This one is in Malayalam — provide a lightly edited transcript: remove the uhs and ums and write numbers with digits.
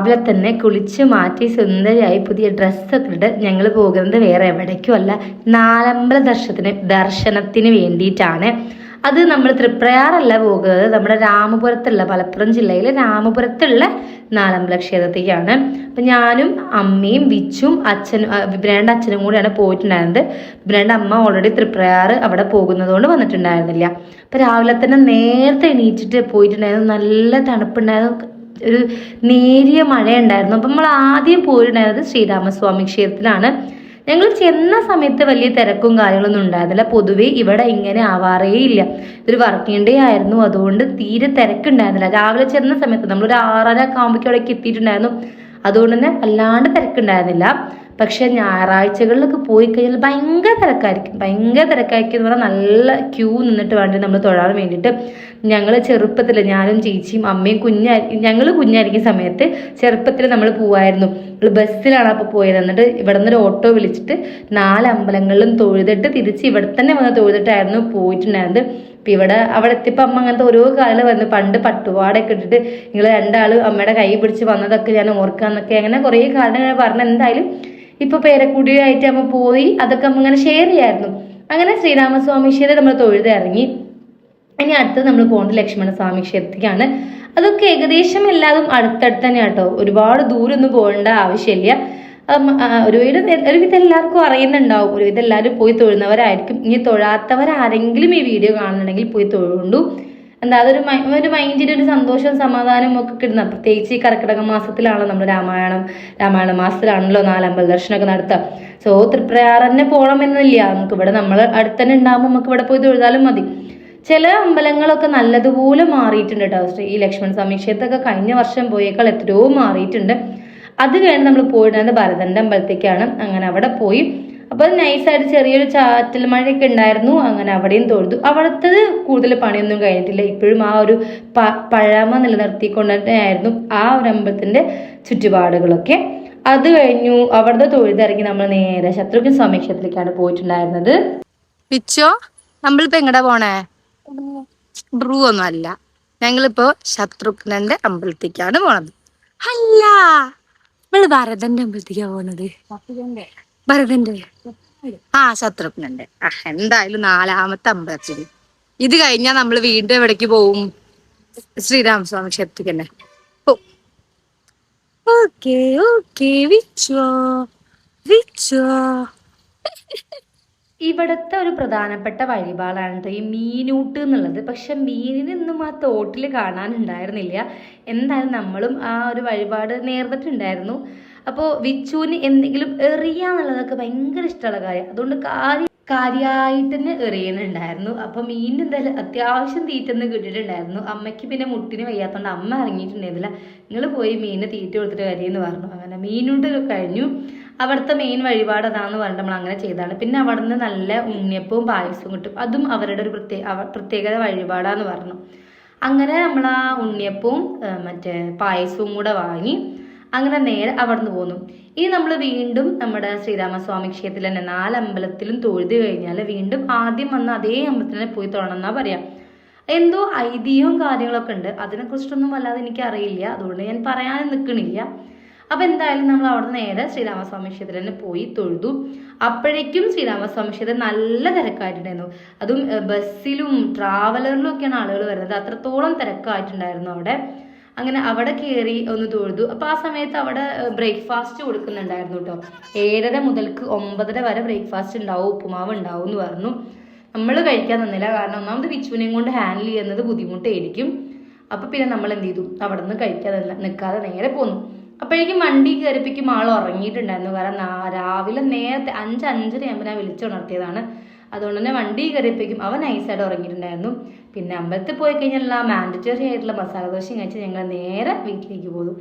രാവിലെ തന്നെ കുളിച്ച് മാറ്റി സുന്ദരിയായി പുതിയ ഡ്രസ്സൊക്കെ ഇട്ട് ഞങ്ങൾ പോകുന്നത് വേറെ എവിടേക്കും അല്ല, നാലമ്പല ദർശനത്തിന് വേണ്ടിയിട്ടാണ്. അത് നമ്മൾ തൃപ്രയാറല്ല പോകുന്നത്, നമ്മുടെ രാമപുരത്തുള്ള, മലപ്പുറം ജില്ലയിലെ രാമപുരത്തുള്ള നാലമ്പല ക്ഷേത്രത്തേക്കാണ്. അപ്പം ഞാനും അമ്മയും വിച്ചും അച്ഛനും വിബ്രേൻ്റെ അച്ഛനും കൂടിയാണ് പോയിട്ടുണ്ടായിരുന്നത്. വിബ്രേൻ്റെ അമ്മ ഓൾറെഡി തൃപ്രയാർ അവിടെ പോകുന്നത് കൊണ്ട് വന്നിട്ടുണ്ടായിരുന്നില്ല. അപ്പം രാവിലെ തന്നെ നേരത്തെ എണീറ്റിട്ട് പോയിട്ടുണ്ടായിരുന്നു. നല്ല തണുപ്പുണ്ടായിരുന്നു, ഒരു നേരിയ മഴയുണ്ടായിരുന്നു. അപ്പം നമ്മൾ ആദ്യം പോയിട്ടുണ്ടായിരുന്നത് ശ്രീരാമസ്വാമി ക്ഷേത്രത്തിലാണ്. ഞങ്ങൾ ചെന്ന സമയത്ത് വലിയ തിരക്കും കാര്യങ്ങളൊന്നും ഉണ്ടായിരുന്നില്ല. പൊതുവേ ഇവിടെ ഇങ്ങനെ ആവാറേ ഇല്ല. ഇതൊരു വർക്കിംഗ് ഡേ ആയിരുന്നു, അതുകൊണ്ട് തീരെ തിരക്കുണ്ടായിരുന്നില്ല. രാവിലെ ചെന്ന സമയത്ത് നമ്മളൊരു 6:30 ഒക്കെ ആകുമ്പോഴേക്കും അവിടേക്ക് എത്തിയിട്ടുണ്ടായിരുന്നു. അതുകൊണ്ട് തന്നെ അല്ലാണ്ട് തിരക്കുണ്ടായിരുന്നില്ല. പക്ഷെ ഞായറാഴ്ചകളിലൊക്കെ പോയി കഴിഞ്ഞാൽ ഭയങ്കര തിരക്കായിരിക്കും എന്ന് പറഞ്ഞാൽ നല്ല ക്യൂ നിന്നിട്ട് വേണ്ടി നമ്മൾ തൊഴാൻ വേണ്ടിയിട്ട്. ഞങ്ങൾ ചെറുപ്പത്തിൽ, ഞാനും ചേച്ചിയും അമ്മയും ഞങ്ങൾ കുഞ്ഞായിരിക്കുന്ന സമയത്ത് ചെറുപ്പത്തിൽ നമ്മൾ പോവായിരുന്നു. ബസ്സിലാണ് അപ്പോൾ പോയത്. എന്നിട്ട് ഇവിടെ നിന്നൊരു ഓട്ടോ വിളിച്ചിട്ട് 4 അമ്പലങ്ങളിലും തൊഴുതിട്ട് തിരിച്ച് ഇവിടെ തന്നെ വന്ന് തൊഴുതിട്ടായിരുന്നു പോയിട്ടുണ്ടായിരുന്നത്. അപ്പം അവിടെ എത്തിയപ്പോൾ അമ്മ അങ്ങനത്തെ ഓരോ കാലം വന്നു. പണ്ട് പട്ടുപാടൊക്കെ ഇട്ടിട്ട് നിങ്ങൾ രണ്ടാളും അമ്മയുടെ കൈ പിടിച്ച് വന്നതൊക്കെ ഞാൻ ഓർക്കാന്നൊക്കെ അങ്ങനെ കുറേ കാരണങ്ങൾ പറഞ്ഞ് എന്തായാലും ഇപ്പൊ പേരക്കുടിയായിട്ട് അമ്മ പോയി അതൊക്കെ അമ്മ ഇങ്ങനെ ഷെയർ ചെയ്യായിരുന്നു. അങ്ങനെ ശ്രീരാമസ്വാമി ക്ഷേത്രം നമ്മൾ തൊഴുത് ഇറങ്ങി. ഇനി അടുത്തത് നമ്മൾ പോകുന്നത് ലക്ഷ്മണസ്വാമി ക്ഷേത്രത്തിലേക്കാണ്. അതൊക്കെ ഏകദേശം എല്ലാതും അടുത്തടുത്ത് തന്നെ കേട്ടോ, ഒരുപാട് ദൂരമൊന്നും പോകേണ്ട ആവശ്യമില്ല. ഒരുവിധം എല്ലാവർക്കും അറിയുന്നുണ്ടാവും, ഒരുവിധം എല്ലാവരും പോയി തൊഴുന്നവരായിരിക്കും. ഇനി തൊഴാത്തവരാരെങ്കിലും ഈ വീഡിയോ കാണുന്നുണ്ടെങ്കിൽ പോയി തൊഴുകൊണ്ടു. എന്താ അതൊരു മൈൻഡിന് ഒരു സന്തോഷവും സമാധാനവും ഒക്കെ കിട്ടുന്ന, പ്രത്യേകിച്ച് ഈ കർക്കിടക മാസത്തിലാണല്ലോ നമ്മൾ രാമായണ മാസത്തിലാണല്ലോ നാലമ്പല ദർശനമൊക്കെ നടത്തുക. സോ തൃപ്രയാർ തന്നെ പോകണമെന്നില്ല, നമുക്ക് ഇവിടെ നമ്മൾ അടുത്ത് തന്നെ ഉണ്ടാകുമ്പോൾ നമുക്ക് ഇവിടെ പോയി തൊഴുതാലും മതി. ചില അമ്പലങ്ങളൊക്കെ നല്ലതുപോലെ മാറിയിട്ടുണ്ട് കേട്ടോ. ഈ ലക്ഷ്മണസ്വാമി ക്ഷേത്രമൊക്കെ കഴിഞ്ഞ വർഷം പോയേക്കാൾ എത്രയോ മാറിയിട്ടുണ്ട്. അത് കഴിഞ്ഞ് നമ്മൾ പോയിട്ടുണ്ടായിരുന്നത് ഭരതൻ്റെ അമ്പലത്തേക്കാണ്. അങ്ങനെ അവിടെ പോയി. അപ്പോൾ നൈസായിട്ട് ചെറിയൊരു ചാറ്റൽ മഴയൊക്കെ ഉണ്ടായിരുന്നു. അങ്ങനെ അവിടെയും തൊഴുതു. അവിടുത്തത് കൂടുതൽ പണിയൊന്നും കഴിഞ്ഞിട്ടില്ല. ഇപ്പോഴും ആ ഒരു പഴമ നിലനിർത്തിക്കൊണ്ടിട്ടായിരുന്നു ആ ഒരു അമ്പലത്തിൻ്റെ ചുറ്റുപാടുകളൊക്കെ. അത് കഴിഞ്ഞു അവിടുത്തെ തൊഴുതിറങ്ങി നമ്മൾ നേരെ ശത്രുഘ്ന സ്വാമി ക്ഷേത്രത്തിലേക്കാണ് പോയിട്ടുണ്ടായിരുന്നത്. പിച്ചോ, നമ്മളിപ്പോ എങ്ങടാ പോണേ? ബ്രൂ ഒന്നും അല്ല, ഞങ്ങളിപ്പോ ശത്രുഘ്നന്റെ അമ്പലത്തേക്കാണ് പോണത്. അല്ല, നമ്മള് ഭരതന്റെ അമ്പലത്തേക്കാ പോണത്. ഭരതന്റെ ശത്രുഘ്നന്റെ. എന്തായാലും 4ാമത്തെ അമ്പലത്തിൽ. ഇത് കഴിഞ്ഞാൽ നമ്മൾ വീണ്ടും എവിടേക്ക് പോവും? ശ്രീരാമസ്വാമി ക്ഷേത്രത്തിൽ തന്നെ. ഓക്കേ ഓക്കേ വിച്ചോ. ഇവിടുത്തെ ഒരു പ്രധാനപ്പെട്ട വഴിപാടാണ് കേട്ടോ ഈ മീനൂട്ട് എന്നുള്ളത്. പക്ഷെ മീനിനൊന്നും ആ തോട്ടിൽ കാണാനുണ്ടായിരുന്നില്ല. എന്തായാലും നമ്മളും ആ ഒരു വഴിപാട് നേർന്നിട്ടുണ്ടായിരുന്നു. അപ്പോൾ വിച്ചുവിന് എന്തെങ്കിലും എറിയാന്നുള്ളതൊക്കെ ഭയങ്കര ഇഷ്ടമുള്ള കാര്യം, അതുകൊണ്ട് കാര്യമായിട്ട് തന്നെ എറിയുന്നുണ്ടായിരുന്നു. അപ്പം മീനിന് എന്തായാലും അത്യാവശ്യം തീറ്റൊന്നും കിട്ടിയിട്ടുണ്ടായിരുന്നു. അമ്മയ്ക്ക് പിന്നെ മുട്ടിന് വയ്യാത്തതുകൊണ്ട് അമ്മ ഇറങ്ങിയിട്ടുണ്ടായിരുന്നില്ല. നിങ്ങൾ പോയി മീനിന് തീറ്റ കൊടുത്തിട്ട് വരികയെന്ന് പറഞ്ഞു. അങ്ങനെ മീനുണ്ട് കഴിഞ്ഞു. അവിടുത്തെ മെയിൻ വഴിപാട് അതാന്ന് പറഞ്ഞിട്ട് നമ്മൾ അങ്ങനെ ചെയ്താണ്. പിന്നെ അവിടെ നിന്ന് നല്ല ഉണ്ണിയപ്പവും പായസവും കിട്ടും. അതും അവരുടെ ഒരു പ്രത്യേകത വഴിപാടാന്ന് പറഞ്ഞു. അങ്ങനെ നമ്മൾ ആ ഉണ്ണിയപ്പവും മറ്റേ പായസവും കൂടെ വാങ്ങി അങ്ങനെ നേരെ അവിടെ നിന്ന് പോന്നു. ഇനി നമ്മൾ വീണ്ടും നമ്മുടെ ശ്രീരാമസ്വാമി ക്ഷേത്രത്തിൽ തന്നെ 4 അമ്പലത്തിലും തൊഴുത് കഴിഞ്ഞാൽ വീണ്ടും ആദ്യം വന്ന അതേ അമ്പലത്തിൽ തന്നെ പോയി തൊഴണം എന്നാ പറയാം. എന്തോ ഐതിഹ്യവും കാര്യങ്ങളൊക്കെ ഉണ്ട്, അതിനെക്കുറിച്ചിട്ടൊന്നും വല്ലാതെ എനിക്ക് അറിയില്ല, അതുകൊണ്ട് ഞാൻ പറയാനും നിൽക്കണില്ല. അപ്പം എന്തായാലും നമ്മൾ അവിടെ നേരെ ശ്രീരാമസ്വാമി ക്ഷേത്രത്തിൽ തന്നെ പോയി തൊഴുതു. അപ്പോഴേക്കും ശ്രീരാമസ്വാമി ക്ഷേത്രം നല്ല തിരക്കായിട്ടുണ്ടായിരുന്നു. അതും ബസ്സിലും ട്രാവലറിലും ഒക്കെയാണ് ആളുകൾ വരുന്നത്. അത്രത്തോളം തിരക്കായിട്ടുണ്ടായിരുന്നു അവിടെ. അങ്ങനെ അവിടെ കയറി ഒന്ന് തൊഴുതു. അപ്പോൾ ആ സമയത്ത് അവിടെ ബ്രേക്ക്ഫാസ്റ്റ് കൊടുക്കുന്നുണ്ടായിരുന്നു കേട്ടോ. 7:30 മുതൽക്ക് 9:30 വരെ ബ്രേക്ക്ഫാസ്റ്റ് ഉണ്ടാവും, ഉപ്പുമാവ് ഉണ്ടാവും എന്ന് പറഞ്ഞു. നമ്മൾ കഴിക്കാൻ തന്നില്ല, കാരണം ഒന്നാമത് വിച്ചുവിനെയും കൊണ്ട് ഹാൻഡിൽ ചെയ്യുന്നത് ബുദ്ധിമുട്ടായിരിക്കും. അപ്പോൾ പിന്നെ നമ്മൾ എന്ത് ചെയ്തു, അവിടെ നിന്ന് കഴിക്കാൻ നിൽക്കാതെ നേരെ പോന്നു. അപ്പോഴേക്കും വണ്ടി കയറിപ്പിക്കും ആൾ ഉറങ്ങിയിട്ടുണ്ടായിരുന്നു. കാരണം രാവിലെ നേരത്തെ 5:05 ആകുമ്പോൾ ഞാൻ വിളിച്ചുണർത്തിയതാണ്. അതുകൊണ്ട് തന്നെ വണ്ടി കയറിയപ്പോഴേക്കും അവൻ നൈസായിട്ട് ഉറങ്ങിയിട്ടുണ്ടായിരുന്നു. പിന്നെ അമ്പലത്തിൽ പോയി കഴിഞ്ഞാൽ മാൻഡറ്ററി ആയിട്ടുള്ള മസാല ദോശയും കഴിച്ച് ഞങ്ങൾ നേരെ വീട്ടിലേക്ക് പോകും.